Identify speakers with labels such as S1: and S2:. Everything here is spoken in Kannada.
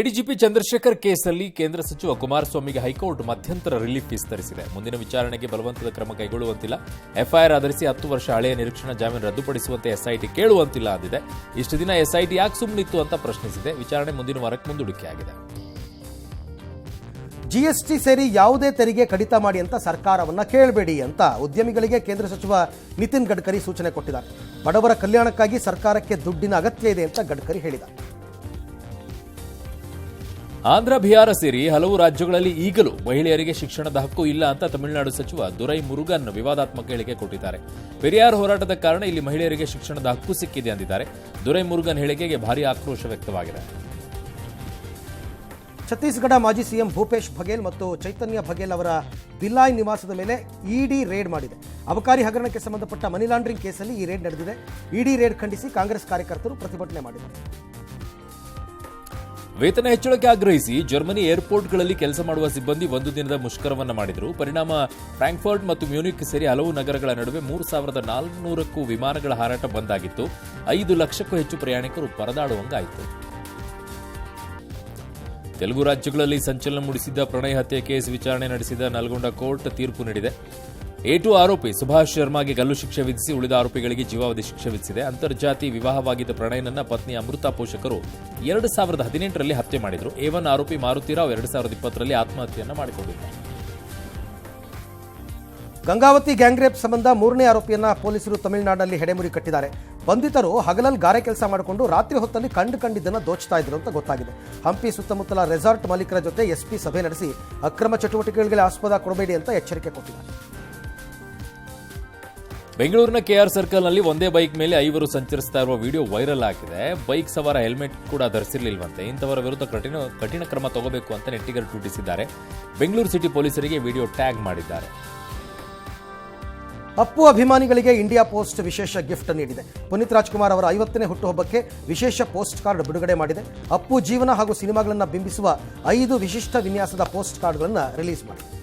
S1: ಎಡಿಜಿಪಿ ಚಂದ್ರಶೇಖರ್ ಕೇಸಲ್ಲಿ ಕೇಂದ್ರ ಸಚಿವ ಕುಮಾರಸ್ವಾಮಿಗೆ ಹೈಕೋರ್ಟ್ ಮಧ್ಯಂತರ ರಿಲೀಫ್ ವಿಸ್ತರಿಸಿದೆ. ಮುಂದಿನ ವಿಚಾರಣೆಗೆ ಬಲವಂತದ ಕ್ರಮ ಕೈಗೊಳ್ಳುವಂತಿಲ್ಲ, ಎಫ್ಐಆರ್ ಆಧರಿಸಿ 10 ವರ್ಷ ಹಳೆಯ ನಿರೀಕ್ಷಣಾ ಜಾಮೀನು ರದ್ದುಪಡಿಸುವಂತೆ ಎಸ್ಐಟಿ ಕೇಳುವಂತಿಲ್ಲ ಅಂದಿದೆ. ಇಷ್ಟು ದಿನ ಎಸ್ಐಟಿ ಯಾಕೆ ಸುಮ್ಮನಿತ್ತು ಅಂತ ಪ್ರಶ್ನಿಸಿದೆ. ವಿಚಾರಣೆ ಮುಂದಿನ ವಾರಕ್ಕೆ ಮುಂದೂಡಿಕೆಯಾಗಿದೆ.
S2: ಜಿಎಸ್ಟಿ ಸೇರಿ ಯಾವುದೇ ತೆರಿಗೆ ಕಡಿತ ಮಾಡಿ ಅಂತ ಸರ್ಕಾರವನ್ನ ಕೇಳಬೇಡಿ ಅಂತ ಉದ್ಯಮಿಗಳಿಗೆ ಕೇಂದ್ರ ಸಚಿವ ನಿತಿನ್ ಗಡ್ಕರಿ ಸೂಚನೆ ಕೊಟ್ಟಿದ್ದಾರೆ. ಬಡವರ ಕಲ್ಯಾಣಕ್ಕಾಗಿ ಸರ್ಕಾರಕ್ಕೆ ದುಡ್ಡಿನ ಅಗತ್ಯ ಇದೆ ಅಂತ ಗಡ್ಕರಿ ಹೇಳಿದ್ದಾರೆ.
S1: ಆಂಧ್ರ, ಬಿಹಾರ ಸೇರಿ ಹಲವು ರಾಜ್ಯಗಳಲ್ಲಿ ಈಗಲೂ ಮಹಿಳೆಯರಿಗೆ ಶಿಕ್ಷಣದ ಹಕ್ಕು ಇಲ್ಲ ಅಂತ ತಮಿಳುನಾಡು ಸಚಿವ ದುರೈ ಮುರುಗನ್ ವಿವಾದಾತ್ಮಕ ಹೇಳಿಕೆ ಕೊಟ್ಟಿದ್ದಾರೆ. ಪೆರಿಯಾರ್ ಹೋರಾಟದ ಕಾರಣ ಇಲ್ಲಿ ಮಹಿಳೆಯರಿಗೆ ಶಿಕ್ಷಣದ ಹಕ್ಕು ಸಿಕ್ಕಿದೆ ಅಂದಿದ್ದಾರೆ. ದುರೈ ಮುರುಗನ್ ಹೇಳಿಕೆಗೆ ಭಾರೀ ಆಕ್ರೋಶ ವ್ಯಕ್ತವಾಗಿದೆ.
S2: ಛತ್ತೀಸ್ಗಢ ಮಾಜಿ ಸಿಎಂ ಭೂಪೇಶ್ ಬಘೇಲ್ ಮತ್ತು ಚೈತನ್ಯ ಬಘೇಲ್ ಅವರ ಬಿಲಾಯ್ ನಿವಾಸದ ಮೇಲೆ ಇಡಿ ರೇಡ್ ಮಾಡಿದೆ. ಅಬಕಾರಿ ಹಗರಣಕ್ಕೆ ಸಂಬಂಧಪಟ್ಟ ಮನಿ ಲಾಂಡ್ರಿಂಗ್ ಕೇಸಲ್ಲಿ ಈ ರೇಡ್ ನಡೆದಿದೆ. ಇಡಿ ರೇಡ್ ಖಂಡಿಸಿ ಕಾಂಗ್ರೆಸ್ ಕಾರ್ಯಕರ್ತರು ಪ್ರತಿಭಟನೆ ಮಾಡಿದ್ದಾರೆ.
S1: ವೇತನ ಹೆಚ್ಚಳಕ್ಕೆ ಆಗ್ರಹಿಸಿ ಜರ್ಮನಿ ಏರ್ಪೋರ್ಟ್ಗಳಲ್ಲಿ ಕೆಲಸ ಮಾಡುವ ಸಿಬ್ಬಂದಿ ಒಂದು ದಿನದ ಮುಷ್ಕರವನ್ನು ಮಾಡಿದರು. ಪರಿಣಾಮ ಫ್ರಾಂಕ್ಫರ್ಟ್ ಮತ್ತು ಮ್ಯೂನಿಕ್ ಸೇರಿ ಹಲವು ನಗರಗಳ ನಡುವೆ 3400ಕ್ಕೂ ವಿಮಾನಗಳ ಹಾರಾಟ ಬಂದ್ ಆಗಿತ್ತು. 5 ಲಕ್ಷಕ್ಕೂ ಹೆಚ್ಚು ಪ್ರಯಾಣಿಕರು ಪರದಾಡುವಂಗಾಯಿತು. ತೆಲುಗು ರಾಜ್ಯಗಳಲ್ಲಿ ಸಂಚಲನ ಮೂಡಿಸಿದ್ದ ಪ್ರಣಯ್ ಹತ್ಯೆ ಕೇಸ್ ವಿಚಾರಣೆ ನಡೆಸಿದ ನಲ್ಗೊಂಡ ಕೋರ್ಟ್ ತೀರ್ಪು ನೀಡಿದೆ. A2 ಆರೋಪಿ ಸುಭಾಷ್ ಶರ್ಮಾಗೆ ಗಲ್ಲು ಶಿಕ್ಷೆ ವಿಧಿಸಿ ಉಳಿದ ಆರೋಪಿಗಳಿಗೆ ಜೀವಾವಧಿ ಶಿಕ್ಷೆ ವಿಧಿಸಿದೆ. ಅಂತರ್ಜಾತಿ ವಿವಾಹವಾಗಿದ್ದ ಪ್ರಣಯ್ನನ್ನ ಪತ್ನಿ ಅಮೃತ ಪೋಷಕರು 2018ರಲ್ಲಿ ಹತ್ಯೆ ಮಾಡಿದರು. A1 ಆರೋಪಿ ಮಾರುತಿರಾವ್ 2020ರಲ್ಲಿ ಆತ್ಮಹತ್ಯೆಯನ್ನು ಮಾಡಿಕೊಂಡಿದ್ದಾರೆ.
S2: ಗಂಗಾವತಿ ಗ್ಯಾಂಗ್ ರೇಪ್ ಸಂಬಂಧ 3ನೇ ಆರೋಪಿಯನ್ನ ಪೊಲೀಸರು ತಮಿಳುನಾಡಿನಲ್ಲಿ ಹೆಡೆಮುರಿ ಕಟ್ಟಿದ್ದಾರೆ. ಬಂಧಿತರು ಹಗಲಲ್ಲಿ ಗಾರೆ ಕೆಲಸ ಮಾಡಿಕೊಂಡು ರಾತ್ರಿ ಹೊತ್ತಲ್ಲಿ ಕಂಡಿದ್ದನ್ನು ದೋಚ್ತಾ ಇದ್ರು ಅಂತ ಗೊತ್ತಾಗಿದೆ. ಹಂಪಿ ಸುತ್ತಮುತ್ತಲ ರೆಸಾರ್ಟ್ ಮಾಲೀಕರ ಜೊತೆ ಎಸ್ಪಿ ಸಭೆ ನಡೆಸಿ ಅಕ್ರಮ ಚಟುವಟಿಕೆಗಳಿಗೆ ಆಸ್ಪದ ಕೊಡಬೇಡಿ ಅಂತ ಎಚ್ಚರಿಕೆ ಕೊಟ್ಟಿದ್ದಾರೆ.
S1: ಬೆಂಗಳೂರಿನ ಕೆಆರ್ ಸರ್ಕಲ್ನಲ್ಲಿ ಒಂದೇ ಬೈಕ್ ಮೇಲೆ 5 ಸಂಚರಿಸ್ತಾ ಇರುವ ವಿಡಿಯೋ ವೈರಲ್ ಆಗಿದೆ. ಬೈಕ್ ಸವಾರ ಹೆಲ್ಮೆಟ್ ಕೂಡ ಧರಿಸಿರಲಿಲ್ವಂತೆ. ಇಂಥವರ ವಿರುದ್ಧ ಕಠಿಣ ಕ್ರಮ ತಗೋಬೇಕು ಅಂತ ನೆಟ್ಟಿಗರು ಟ್ವೀಟಿಸಿದ್ದಾರೆ. ಬೆಂಗಳೂರು ಸಿಟಿ ಪೊಲೀಸರಿಗೆ ವಿಡಿಯೋ ಟ್ಯಾಗ್ ಮಾಡಿದ್ದಾರೆ.
S2: ಅಪ್ಪು ಅಭಿಮಾನಿಗಳಿಗೆ ಇಂಡಿಯಾ ಪೋಸ್ಟ್ ವಿಶೇಷ ಗಿಫ್ಟ್ ನೀಡಿದೆ. ಪುನೀತ್ ರಾಜ್ಕುಮಾರ್ ಅವರ 50ನೇ ಹುಟ್ಟುಹಬ್ಬಕ್ಕೆ ವಿಶೇಷ ಪೋಸ್ಟ್ ಕಾರ್ಡ್ ಬಿಡುಗಡೆ ಮಾಡಿದೆ. ಅಪ್ಪು ಜೀವನ ಹಾಗೂ ಸಿನಿಮಾಗಳನ್ನು ಬಿಂಬಿಸುವ 5 ವಿಶಿಷ್ಟ ವಿನ್ಯಾಸದ ಪೋಸ್ಟ್ ಕಾರ್ಡ್ಗಳನ್ನು ರಿಲೀಸ್ ಮಾಡಿದೆ.